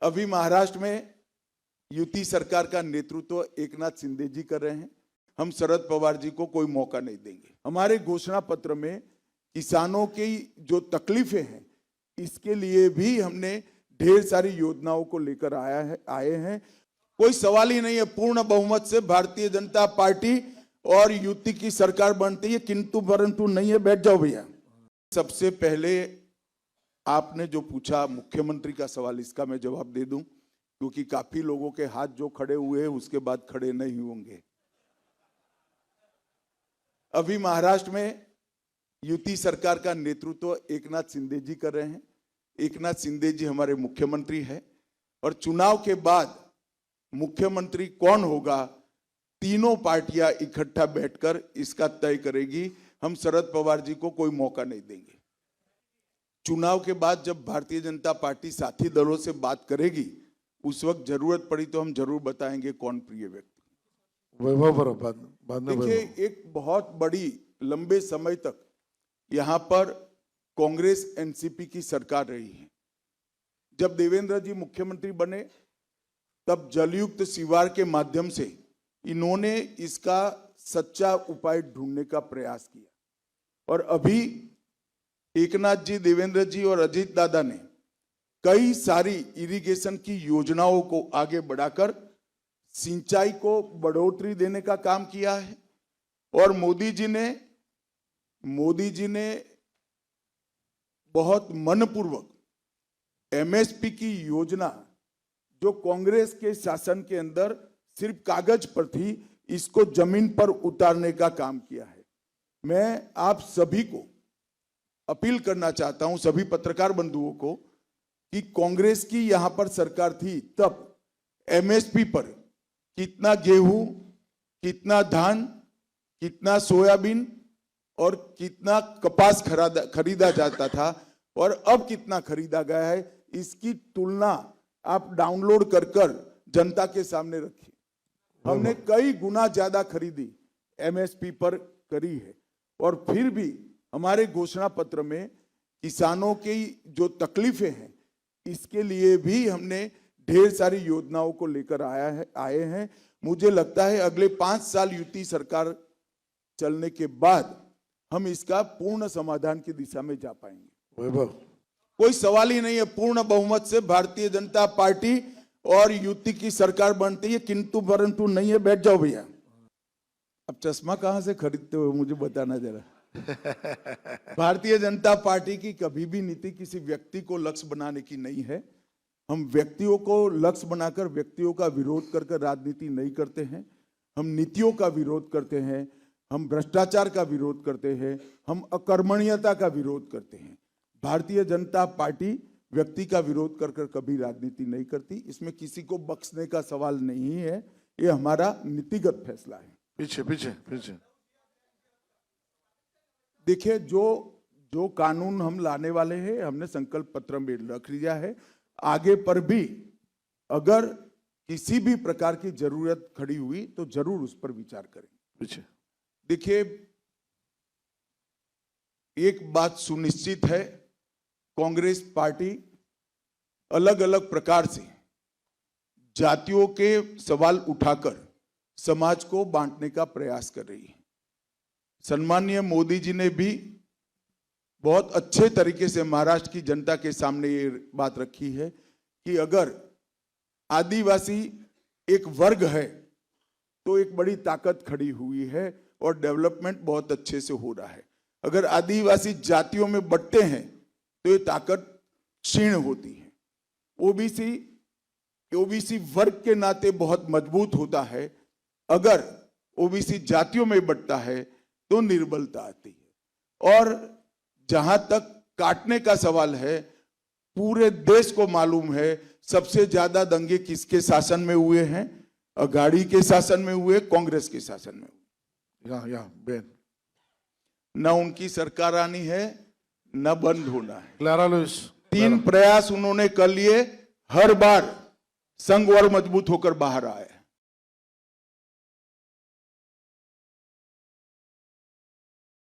अभी महाराष्ट्र में युति सरकार का नेतृत्व एकनाथ शिंदे जी कर रहे हैं। हम शरद पवार जी को कोई मौका नहीं देंगे। हमारे घोषणा पत्र में किसानों की जो तकलीफें हैं इसके लिए भी हमने ढेर सारी योजनाओं को लेकर आए हैं। कोई सवाल ही नहीं है, पूर्ण बहुमत से भारतीय जनता पार्टी और युति की सरकार बनती है, किंतु परंतु नहीं है। बैठ जाओ भैया। सबसे पहले आपने जो पूछा मुख्यमंत्री का सवाल, इसका मैं जवाब दे दूं, क्योंकि काफी लोगों के हाथ जो खड़े हुए हैं उसके बाद खड़े नहीं होंगे। अभी महाराष्ट्र में युति सरकार का नेतृत्व एकनाथ शिंदे जी कर रहे हैं। एकनाथ शिंदे जी हमारे मुख्यमंत्री हैं और चुनाव के बाद मुख्यमंत्री कौन होगा तीनों पार्टियां इकट्ठा बैठकर इसका तय करेगी। हम शरद पवार जी को कोई मौका नहीं देंगे। चुनाव के बाद जब भारतीय जनता पार्टी साथी दलों से बात करेगी उस वक्त जरूरत पड़ी तो हम जरूर बताएंगे कौन प्रिय व्यक्ति। देखिए, एक बहुत बड़ी लंबे समय तक यहाँ पर कांग्रेस एनसीपी की सरकार रही है। जब देवेंद्र जी मुख्यमंत्री बने तब जलयुक्त शिवार के माध्यम से इन्होंने इसका सच्चा उपाय ढूंढने का प्रयास किया और अभी एकनाथ जी, देवेंद्र जी और अजीत दादा ने कई सारी इरिगेशन की योजनाओं को आगे बढ़ाकर सिंचाई को बढ़ोतरी देने का काम किया है। और मोदी जी ने बहुत मनपूर्वक एमएसपी की योजना जो कांग्रेस के शासन के अंदर सिर्फ कागज पर थी, इसको जमीन पर उतारने का काम किया है। मैं आप सभी को अपील करना चाहता हूं, सभी पत्रकार बंधुओं को, कि कांग्रेस की यहां पर सरकार थी तब एमएसपी पर कितना गेहूं, कितना धान, कितना सोयाबीन और कितना कपास खरीदा जाता था और अब कितना खरीदा गया है, इसकी तुलना आप डाउनलोड कर जनता के सामने रखिए। हमने कई गुना ज्यादा खरीदी एमएसपी पर करी है और फिर भी हमारे घोषणा पत्र में किसानों की जो तकलीफें हैं इसके लिए भी हमने ढेर सारी योजनाओं को लेकर आए हैं। मुझे लगता है अगले 5 साल युति सरकार चलने के बाद हम इसका पूर्ण समाधान की दिशा में जा पाएंगे। कोई सवाल ही नहीं है, पूर्ण बहुमत से भारतीय जनता पार्टी और युति की सरकार बनती है, किंतु परंतु नहीं है। बैठ जाओ भैया। अब चश्मा कहां से खरीदते हो मुझे बताना जरा। भारतीय जनता पार्टी की कभी भी नीति किसी व्यक्ति को लक्ष्य बनाने की नहीं है। हम व्यक्तियों को लक्ष्य बनाकर व्यक्तियों का विरोध कर राजनीति नहीं करते हैं। हम नीतियों का विरोध करते हैं, हम भ्रष्टाचार का विरोध करते हैं, हम अकर्मण्यता का विरोध करते हैं। भारतीय जनता पार्टी व्यक्ति का विरोध कर कभी राजनीति नहीं करती। इसमें किसी को बख्शने का सवाल नहीं है, ये हमारा नीतिगत फैसला है। पीछे देखिए, जो कानून हम लाने वाले हैं हमने संकल्प पत्र में रख लिया है। आगे पर भी अगर किसी भी प्रकार की जरूरत खड़ी हुई तो जरूर उस पर विचार करेंगे। देखिए, एक बात सुनिश्चित है, कांग्रेस पार्टी अलग अलग प्रकार से जातियों के सवाल उठाकर समाज को बांटने का प्रयास कर रही है। सम्माननीय मोदी जी ने भी बहुत अच्छे तरीके से महाराष्ट्र की जनता के सामने ये बात रखी है कि अगर आदिवासी एक वर्ग है तो एक बड़ी ताकत खड़ी हुई है और डेवलपमेंट बहुत अच्छे से हो रहा है। अगर आदिवासी जातियों में बंटते हैं तो ये ताकत क्षीण होती है। ओबीसी वर्ग के नाते बहुत मजबूत होता है, अगर ओबीसी जातियों में बंटता है तो निर्बलता आती है। और जहां तक काटने का सवाल है, पूरे देश को मालूम है सबसे ज्यादा दंगे किसके शासन में हुए हैं? अघाड़ी के शासन में हुए, कांग्रेस के शासन में हुए। न उनकी सरकार आनी है न बंद होना है। 3 प्रयास उन्होंने कर लिए, हर बार संघ और मजबूत होकर बाहर आए।